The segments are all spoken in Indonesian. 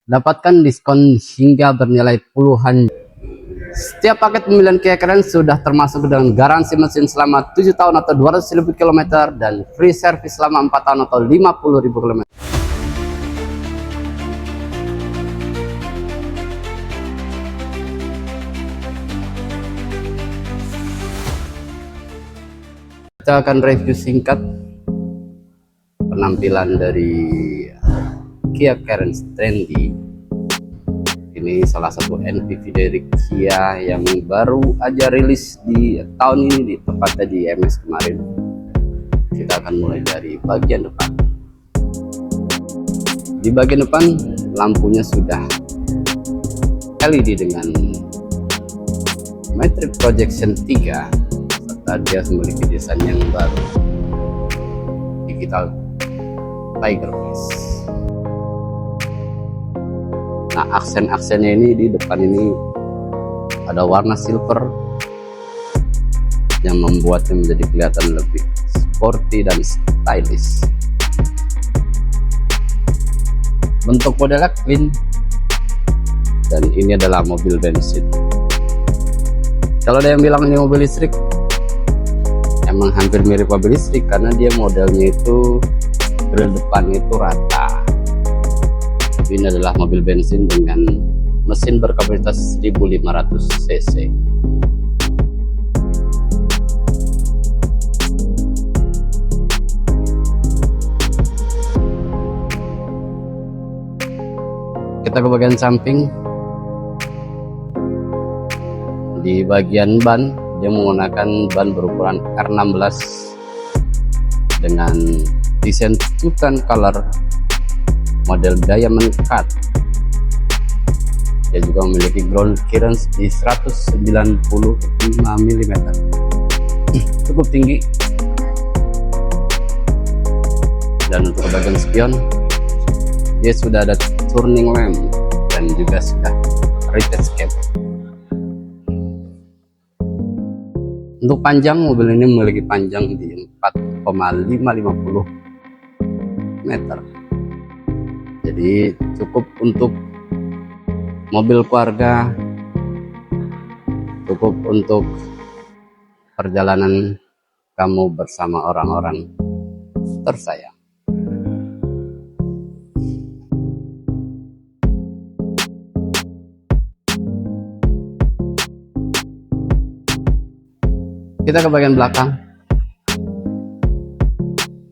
Dapatkan diskon hingga bernilai puluhan. Setiap paket pembelian Kia Carens sudah termasuk dengan garansi mesin selama 7 tahun atau 200.000 km dan free service selama 4 tahun atau 50.000 km. Kita akan review singkat penampilan dari Kia Carens Trendy. Ini salah satu NPV dari Kia yang baru aja rilis di tahun ini, tepatnya di MS kemarin. Kita akan mulai dari bagian depan. Di bagian depan lampunya sudah LED dengan Matrix Projection 3, serta dia memiliki desain yang baru, digital Tiger Face. Nah, aksen-aksennya ini di depan ini ada warna silver yang membuatnya menjadi kelihatan lebih sporty dan stylish. Bentuk modelnya clean dan ini adalah mobil bensin. Kalau ada yang bilang ini mobil listrik, emang hampir mirip mobil listrik karena dia modelnya itu grill depan itu rata. Ini adalah mobil bensin dengan mesin berkapasitas 1500 cc. Kita ke bagian samping. Di bagian ban, dia menggunakan ban berukuran R16 dengan desain two-tone color model diamond cut. Dia juga memiliki ground clearance di 195 mm, cukup tinggi. Dan untuk bagian spion, dia sudah ada turning lamp dan juga sudah retouch cap. Untuk panjang, mobil ini memiliki panjang di 4,550 meter. Jadi cukup untuk mobil keluarga, cukup untuk perjalanan kamu bersama orang-orang tersayang. Kita ke bagian belakang.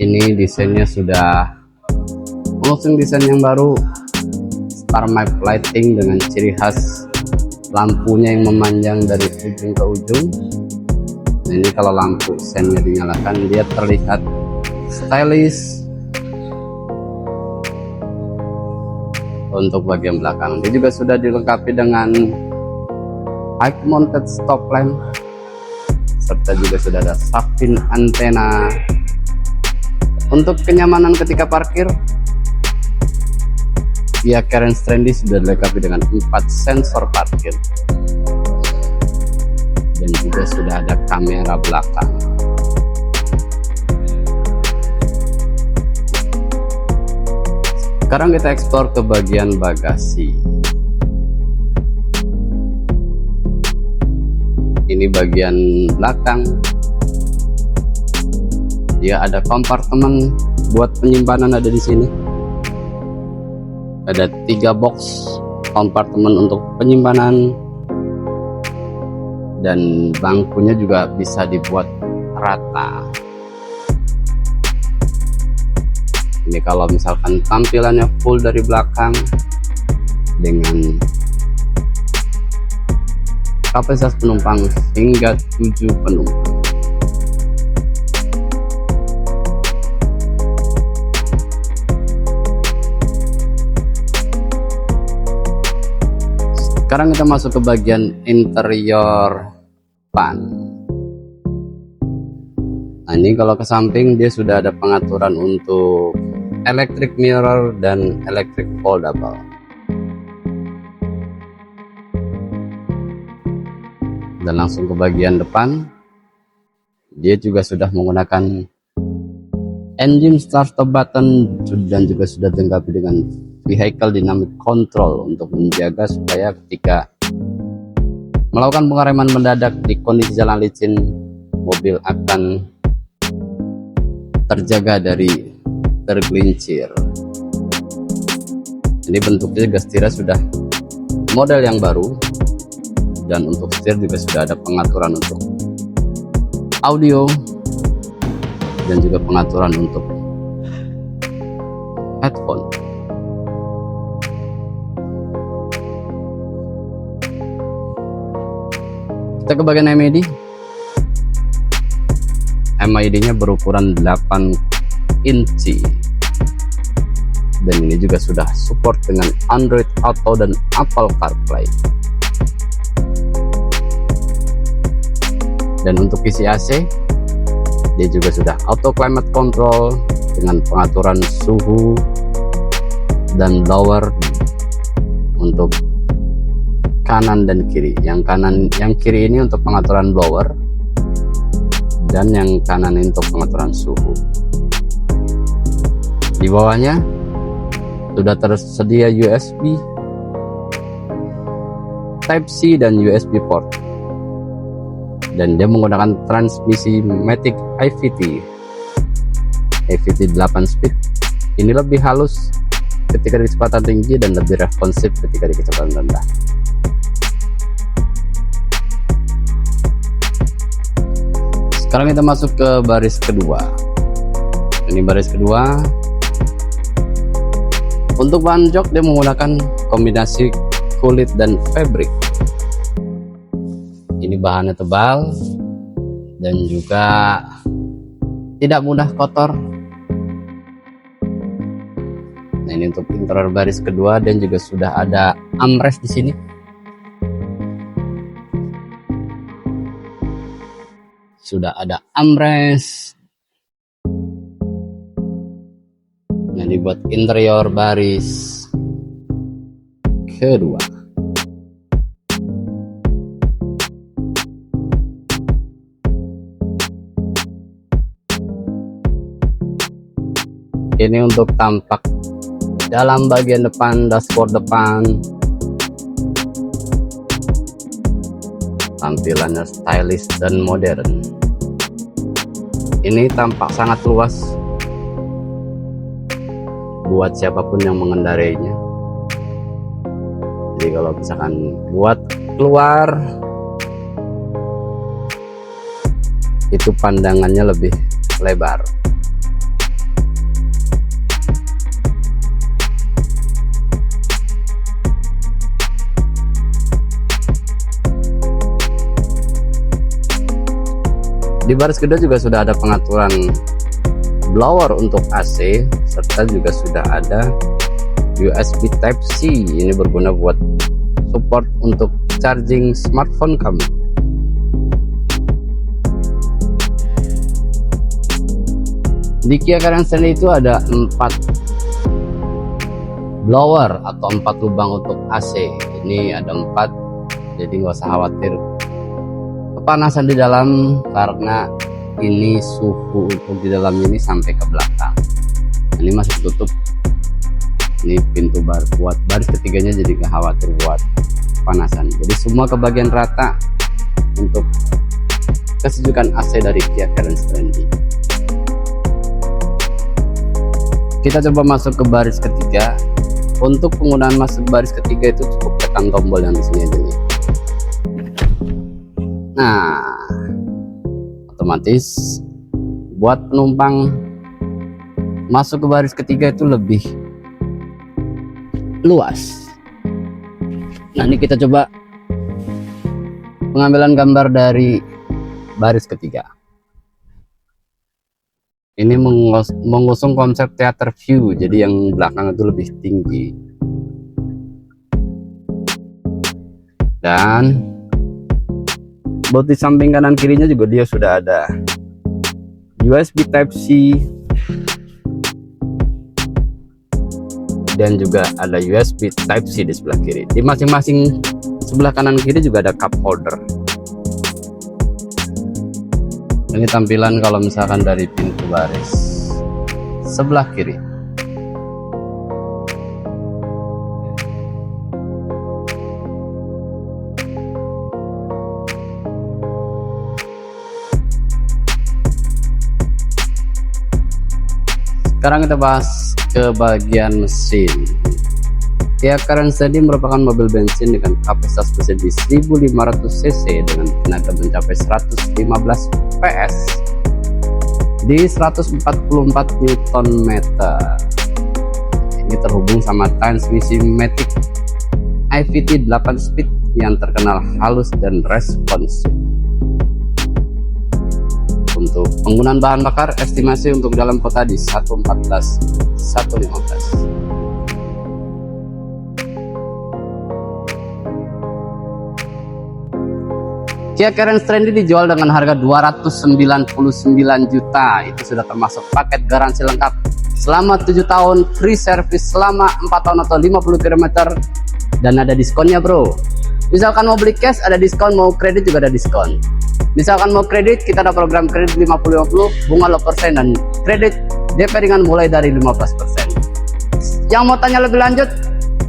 Ini desainnya sudah mengusung desain yang baru, star map lighting dengan ciri khas lampunya yang memanjang dari ujung ke ujung. Nah, ini kalau lampu sennya dinyalakan dia terlihat stylish. Untuk bagian belakang dia juga sudah dilengkapi dengan high mounted stop lamp, serta juga sudah ada safin antena. Untuk kenyamanan ketika parkir, Kia Carens Trendy sudah dilengkapi dengan 4 sensor parkir dan juga sudah ada kamera belakang. Sekarang kita eksplor ke bagian bagasi. Ini bagian belakang. Dia ada kompartemen buat penyimpanan ada di sini. Ada 3 box kompartemen untuk penyimpanan dan bangkunya juga bisa dibuat rata. Ini kalau misalkan tampilannya full dari belakang dengan kapasitas penumpang hingga 7 penumpang. Sekarang kita masuk ke bagian interior ban. Nah, ini kalau ke samping dia sudah ada pengaturan untuk electric mirror dan electric foldable. Dan langsung ke bagian depan, dia juga sudah menggunakan engine start stop button dan juga sudah dilengkapi dengan vehicle dynamic control untuk menjaga supaya ketika melakukan pengereman mendadak di kondisi jalan licin, mobil akan terjaga dari tergelincir. Ini bentuknya juga setirnya sudah model yang baru, dan untuk setir juga sudah ada pengaturan untuk audio dan juga pengaturan untuk headphone. Kita ke bagian MID. MID-nya berukuran 8 inci. Dan ini juga sudah support dengan Android Auto dan Apple CarPlay. Dan untuk isi AC, dia juga sudah auto climate control dengan pengaturan suhu dan blower untuk kanan dan kiri. Yang kiri ini untuk pengaturan blower, dan yang kanan ini untuk pengaturan suhu. Di bawahnya sudah tersedia USB Type-C dan USB port, dan dia menggunakan transmisi Matic IVT 8 speed. Ini lebih halus ketika di kecepatan tinggi dan lebih responsif ketika di kecepatan rendah. Sekarang kita masuk ke baris kedua. Ini baris kedua. Untuk bahan jok dia menggunakan kombinasi kulit dan fabric. Ini bahannya tebal dan juga tidak mudah kotor. Nah, ini untuk interior baris kedua, dan juga sudah ada armrest di sini. Sudah ada armrest. Nah, ini buat interior baris kedua. Ini untuk tampak dalam bagian depan, dashboard depan. Tampilannya stylish dan modern. Ini tampak sangat luas buat siapapun yang mengendarainya. Jadi kalau misalkan buat keluar, itu pandangannya lebih lebar. Di baris kedua juga sudah ada pengaturan blower untuk AC, serta juga sudah ada USB Type-C. Ini berguna buat support untuk charging smartphone kamu. Di Kia Carens itu ada 4 blower atau 4 lubang untuk AC. Ini ada 4, jadi nggak usah khawatir kepanasan di dalam, karena ini suhu untuk di dalam ini sampai ke belakang. Ini masih tutup. Ini pintu bar buat baris ketiganya, jadi nggak khawatir buat kepanasan. Jadi semua kebagian rata untuk kesejukan AC dari Kia Carens Trendy. Kita coba masuk ke baris ketiga. Untuk penggunaan masuk baris ketiga itu cukup tekan tombol yang di sini aja nih. Nah, otomatis buat penumpang masuk ke baris ketiga itu lebih luas. Nah, ini kita coba pengambilan gambar dari baris ketiga. Ini mengusung konsep theater view, jadi yang belakang itu lebih tinggi. Dan buat di samping kanan kirinya juga dia sudah ada USB Type-C, dan juga ada USB Type-C di sebelah kiri. Di masing-masing sebelah kanan kiri juga ada cup holder. Ini tampilan kalau misalkan dari pintu baris sebelah kiri. Sekarang kita bahas ke bagian mesin. Kia Carens ini merupakan mobil bensin dengan kapasitas mesin di 1500 cc dengan tenaga mencapai 115 PS di 144 Nm. Ini terhubung sama transmisi Matic IVT 8 speed yang terkenal halus dan responsif. Untuk penggunaan bahan bakar, estimasi untuk dalam kota di 114 115. Kia Carens Trendy dijual dengan harga 299 juta. Itu sudah termasuk paket garansi lengkap selama 7 tahun, free service selama 4 tahun atau 50 km, dan ada diskonnya bro. Misalkan mau beli cash ada diskon, mau kredit juga ada diskon. Misalkan mau kredit, kita ada program kredit 50-50, bunga 0% dan kredit DP ringan mulai dari 15%. Yang mau tanya lebih lanjut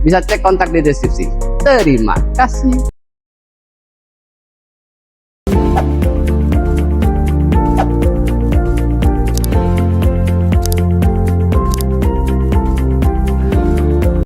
bisa cek kontak di deskripsi. Terima kasih.